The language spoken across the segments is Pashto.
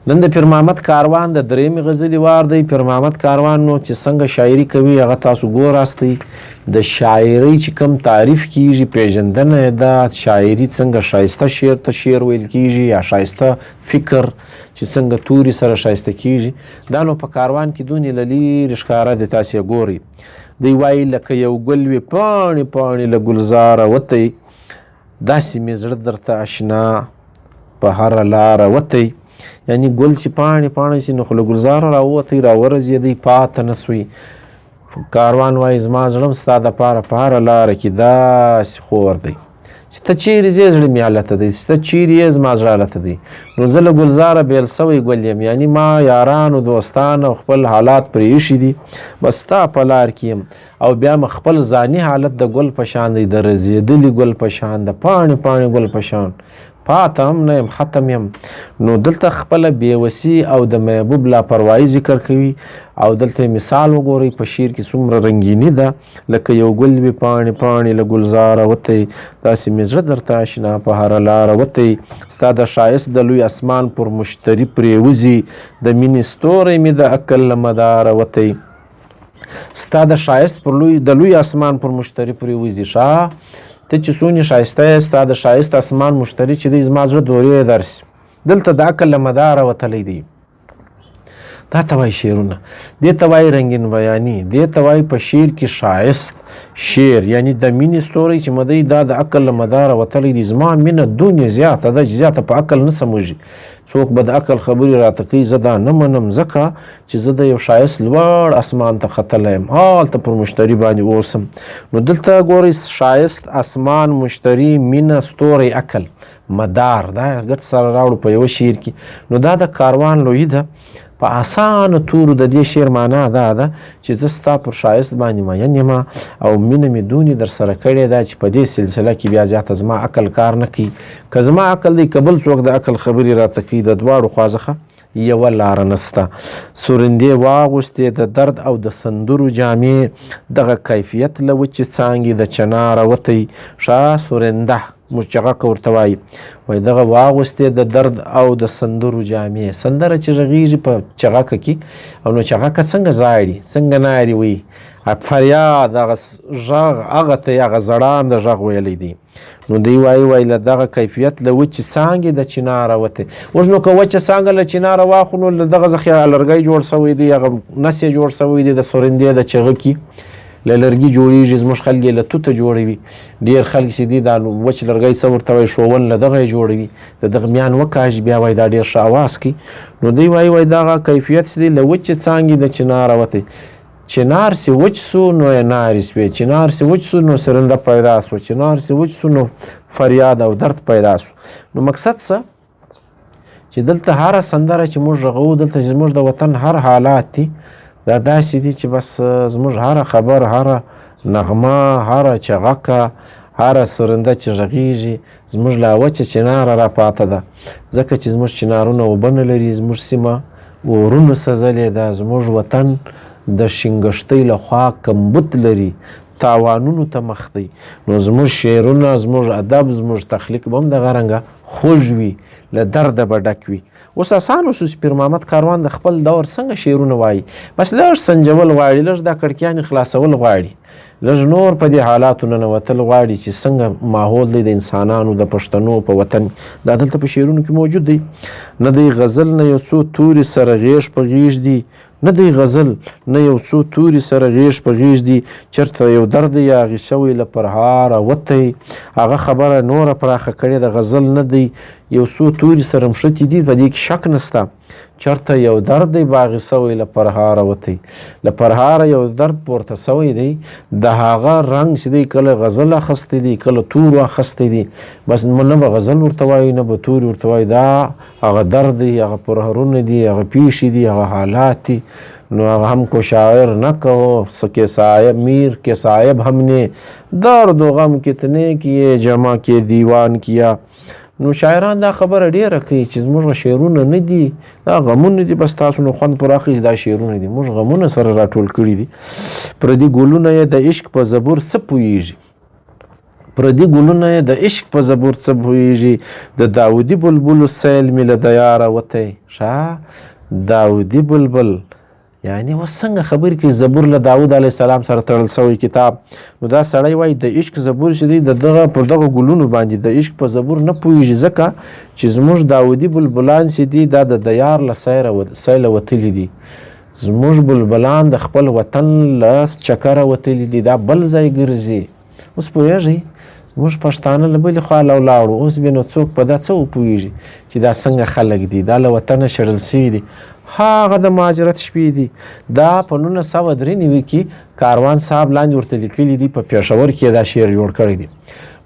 نن د پیر محمد کاروان د درېیمې غزلې وار دی. پیر محمد کاروان نو چې څنګه شاعري کوي هغه تاسو ګوراستئ. د شاعرۍ چې کوم تعریف کیږي پیژندنه یې ده. شاعري څنګه ښایسته شعر ته شعر ویل کیږي یا ښایسته فکر چې څنګه توري سره ښایسته کیږي دا نو په کاروان کې دونې له لرې ښکاره دی. تاسې یې ګورئ. دی وایي لکه یو ګل وي پاڼې پاڼې له ګلزاره وتی، داسې مې زړه درته اشنا په هره لاره وتی. یعنی ګل چې پاڼې پاڼې شي نو خو له ګلزاره راووتی راورزېدی پاته نه سوی. کاروان وایي زما زړه هم ستا دپاره په هره لاره کې داسې خور دی چې ته چیرې ځې زړه مې هلته دی، چې ته چیرې یې زما زړه هلته دی. نو زه له ګلزاره بیل سوی ګل یم، یعنی ما یارانو دوستان او خپل حالات پرې ایښي دي، بس ستا په لار کې یم. او بیا م خپل ځاني حالت د ګل په شان دی، د رزېدلي ګل په شان، د پاڼې پاڼې ګل په شان، پاته هم نه یم ختم یم. نو دلته خپله بېوسي او د محبوب لاپروایي ذکر کوي. او دلته مثال وګورئ په شعر کې څومره رنګیني ده. لکه یو ګل وي پاڼې پاڼې له ګلزاره وتی، داسې مې زړه درته اشنا په هره لاره وتی. ستا د ښایست د لوی اسمان پر مشتري پرېوځي، د مینې ستوری مې د عقل له مداره وتی. ستا د ښایست د لوی اسمان پر مشتري پرېوځي. ښه ته چې څونې ښایسته یې، ستا د ښایست اسمان مشتري چې دی زما زړه دورې درسي. دلته د عقل له مداره وتلی دی. دا ته وایي شعرونه، دې ته وایي رنګین بیاني، دې ته وایي په شعر کې ښایست شعر. یعنی د مینې ستوری چې مدی دا د عقل له مداره وتلی دی. زما مینه دونې زیاته ده چې زیاته په عقل نه سموږي. څوک به د عقل خبرې راته کوي زه دا نه منم، ځکه چې زه د یو ښایست لوړ اسمان ته ختلی یم، هالته پر مشتري باندې اوسم. نو دلته ګورئ ښایست اسمان مشتري مینه ستوری عقل مدار، دا ګډ سره راوړو په یوه شعر کې. نو دا د کاروان لویي ده. په اسانه تورو د دې شعر معنا دا ده چې زه ستا پر ښایست باندې مین یم او مینه مې دونې در سره کړې ده چې په دې سلسله کې بیا زیاته زما عقل کار نه کوي. که زما عقل دی که بل څوک د عقل خبرې راته کوي، د دواړو خوا څخه یوه لاره نسته. سرندې واغوستې د درد او د سندرو جامې، دغه کیفیت له وچې څانګې د چناره وتی. ښه سرنده موږ چغکه ورته وایي، وایي دغه واغوستې د درد او د سندرو جامې. سندره چې غږیږي په چغکه کې، او نو چغکه څنګه زاړي څنګه ناري وي، فریاد هغه غږ هغه ته هغه زړانده غږ ویلی دی. نو دی وایي له دغه کیفیت له وچې څانګې د چناره وتی. اوس نو که وچه څانګه له چناره واخلو نو له دغه څخه لرګی جوړ سوی دی، هغه نس یې جوړ سوی دی د سرندې د چغه کې له لرګي جوړېږي. زموږ خلک یې له توته جوړوي. ډېر خلک چې دي دا وچ لرګی څه ورته وایي شوون له دغه یې جوړوي، د دغه میان وکاږي بیا وایي دا ډېر ښه اواز کوي. نو دوی وایي دغه کیفیت چې دی له وچې څانګې د چناره وتی. چنار سي وچ سو نو یې نارې سوې، چنار سي وچ سو نو سرنده پیدا سو، چنار سي وچ سو نو فریاد او درد پیدا سو. نو مقصد څه چې دلته هره سندره چې موږ غږو، دلته چې زموږ د وطن هر حالات دي دا داسې دي چې بس زموږ هره خبر، هره نغمه، هره چغکه، هره سرنده چې غږیږي زموږ له وچه چناره را پاته ده. ځکه چې زموږ چنارونه اوبه نه لري، زموږ سیمه ورونو سزلې ده، زموږ وطن د شینګښتۍ له خوا کمبود لري، تاوانونو ته مخ دی. نو زموږ شعرونه، زموږ ادب، زموږ تخلیق به هم دغه رنګه خوږ وي، له درده به ډک وي. اوس اسان اوس پیر محمد کاروان د خپل دور څنګه شعرونه وایي، بس لږ سنجول غواړي، لږ دا کړکیانې خلاصول غواړي، لږ نور په دې حالاتو ننوتل غواړي چې څنګه ماحول دی د انسانانو د پښتنو په وطن. دا دلته په شعرونو کې موجود دی. نه دی غزل نه یو څو توري سره غیږ په غیږ دي، نه دی غزل نه یو څو توري سره غیږ په غیږ دي. چېرته یو درد یا هغې شوی له پرهاره وتی، هغه خبره نوره پراخه کړې د غزل نه دی یو څو توري سره مښتي دي، په دې کې شک نسته. چېرته یو درد دی باغې سوی له پرهاره وتی. له پرهاره یو درد پورته سوی دی، د هغه رنګ چې دی کله غزل اخستی دی کله تورو اخستی دی. بس نه به غزل ورته وایي نه به توري ورته وایي، دا هغه درد دی، هغه پرهرونه دي، هغه پیښې دي، هغه حالات دي. نو هغه هم کو شاعر نہ کہو سکے صاحب میر کے صاحب ہم نے درد و غم کتنے کیے جمع کے دیوان کیا. نو شاعران دا خبره ډیره کوي چې زموږ شعرونه نه دي، دا غمونه دي، بس تاسو نو خوند پر اخلئ دا شعرونه دي، موږ غمونه سره راټول کړي دي. پردي ګلونه یې د عشق په زبور څه پوهیږي، پردي ګلونه یې د عشق په زبور څه پوهېږي د داودي بلبلو سیل مې له د یاره وتی ښه داودي بلبل یعنی اوس څنګه خبرې کوي زبور له داود علیه السلام سره تړل سوی کتاب نو دا سړی وایي د عشق زبور چې دی د دغه پر دغه ګلونو باندې د عشق په زبور نه پوهېږي ځکه چې زموږ داودي بلبلان چې دي دا د دیار له سیله وتلي دي زموږ بلبلان د خپل وطن له چکره وتلي دي دا بل ځای ګرځي اوس پوهېږئ موږ پښتانه له بلې خوا له ولاړو اوس بیا نو څوک په دا څه وپوهېږي چې دا څنګه خلک دي دا له وطنه شړل سوي دي هغه د مهاجرت شپې دي دا په 1993 کې کاروان صاحب لاندې ورته لیکلي دي په پېښور کې دا شعر جوړ کړی دی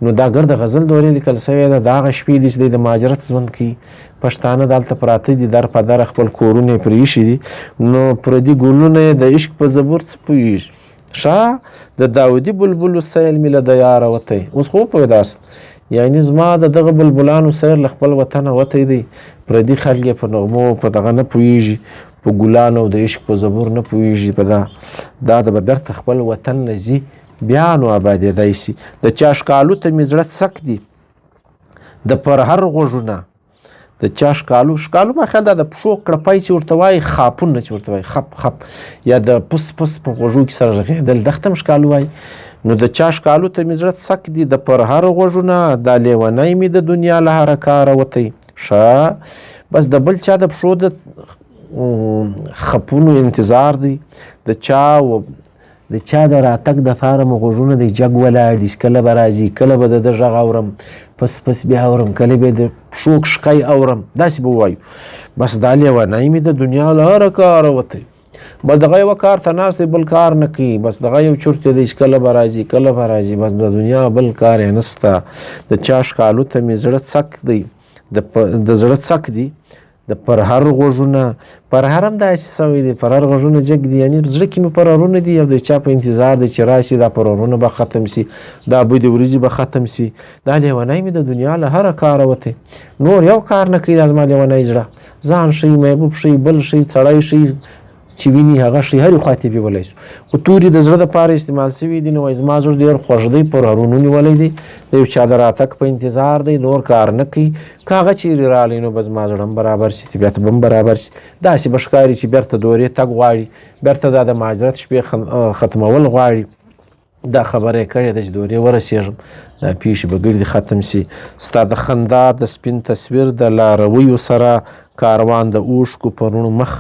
نو دا ګرد غزل دورې لیکل سوی ده د هغه شپې دي چې د مهاجرت ژوند کوي پښتانه دلته پراته دي در په در خپل کورونه یې پرې ایښي دي نو پردي ګلونه یې د عشق په زبور څه پوهېږي ښه د داودي بلبلو سیل مې له د یاره وتی اوس خو وپوهېداست یعنی زما د دغه بلبلانو سیر له خپل وطنه وتی دی پردي خلک یې په نغمو په دغه نه پوهېږي په ګلانو د عشق په زبور نه پوهېږي په دا د به درته خپل وطن نه ځي بیا نو ابادېدی سي د چا ښکالو ته مې زړه څک دي د پرهر غوږونه د چا ښکالو ما خیال دا د پښو کړپی چې ورته وایي خاپونه چې ورته وایي خپ خپ یا د پس پس په غوږو کې سره غږېدل دغه ته هم ښکالو وایي نو د چا ښکالو ته مې زړه څک دي د پرهر غوږونه دا لیونی مې د دنیا له هره کاره وتی ښه بس د بل چا د پښو د خپونو انتظار دی د چا د راتګ دپاره مو غوږونه د جګ ولاړ دي کله به راځي کله به د ده غږ اورم پس پس بیا اورم کله به د پښو کښکی اورم داسې به ووایو بس دا لیونی مې د دنیا له هره کاره وتی بس دغه یوه کار ته ناست دی بل کار نه کوي بس دغه یو چورت دی چې کله به راځي کله به راځي بس د دنیا بل کار یې نسته د چا ښکالو ته مې زړه څک دی د زړه څک دی د پرهر غوږونه پرهر هم داسې سوی دی پرهر غوږونه جګ دي یعنې زړه کې مې پرهرونه دي او د چا په انتظار دی چې راشي دا پرهرونه به ختم سي دا بدې ورځې به ختم سي دا لیونی مې د دنیا له هره کاره وتی نور یو کار نه کوي دا زما لیونی زړه ځان ښي محبوب ښي بل ښي سړی ښي چې ویني هغه شي هرې خوا ته بیولی سو خو تورې د زړه دپاره استعمال سوي دي نو وایي زما زړه ډېر خوږ دی پرهرونو نیولی دی د یو چا د راتګ په انتظار دی نور کار نه کوي که هغه چیرې راغلی نو به زما زړه هم برابر شي طبیعت به هم برابر شي داسې به ښکاري چې بیرته دورې تګ غواړي بیرته دا د مهاجرت شپې ختمول غواړي دا خبره یې کړې ده چې دورې ورسېږم دا پیښې به ګردې ختم سي ستا د خندا د سپین تصویر د لارویو سره کاروان د اوښکو پرونو مخ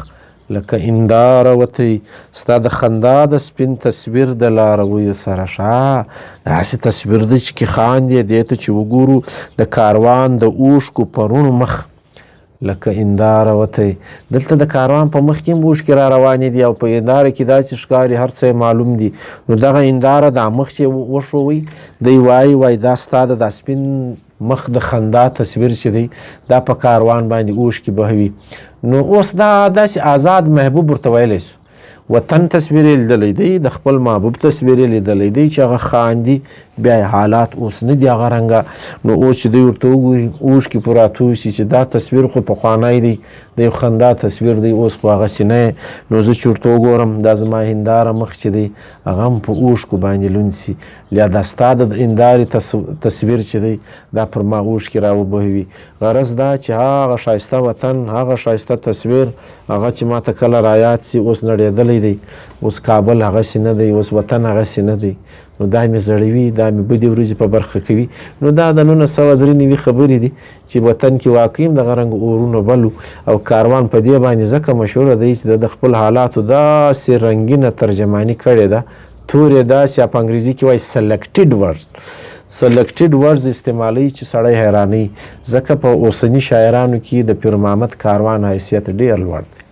لکه انداره وتی ستا د خندا د سپین تصویر د لارویو سره ښه داسې تصویر دی چې کې خاندې دې ته چې وګورو د کاروان د اوښکو پرونو مخ لکه انداره وتی دلته د کاروان په مخ کې هم اوښکې را روانې دي او په انداره کې داسې ښکاري هر څه معلوم دي نو دغه انداره دا مخ چې وښوئ دی وایي دا ستا د دا سپین مخ د خندا تصویر چې دی دا په کاروان باندې اوښکې بهوي نو اوس دا داسې آزاد محبوب ورته ویلی سو وطن تصویر یې لیدلی دی د خپل محبوب تصویر یې لیدلی دی چې هغه خاندي بیا حالات اوس نه دي هغه رنګه نو اوس چې دوی ورته وګوري اوښکې په راتوی سي چې دا تصویر خو پخوانی دی د یو خندا تصویر دی اوس خو هغسې نه نو زه چې ورته وګورم دا زما هنداره مخ چې دی هغه هم په اوښکو باندې لوند سي یا دا ستا د هندارې تصویر چې دی دا پر ما اوښکې راوبهوي غرض دا چې هغه ښایسته وطن هغه ښایسته تصویر هغه چې ما ته کله رایاد سي اوس نړېدلی دی اوس کابل هغسې نه دی اوس وطن هغسې نه دی نو دا مې زړوي دا مې بدې ورځې په برخه کوي نو دا د 1993 خبرې دي چې وطن کې واقعي هم دغه رنګ اورونه بلو او کاروان په دې باندې ځکه مشهوره دی چې د خپل حالاتو داسې رنګینه ترجماني کړې ده تورې داسې په انګریزي کې وایي سلیکټډ ورډز استعمالوي چې سړی حیرانوي ځکه په اوسني شاعرانو کې د پیر محمد کاروان حیثیت ډېر لوړ دی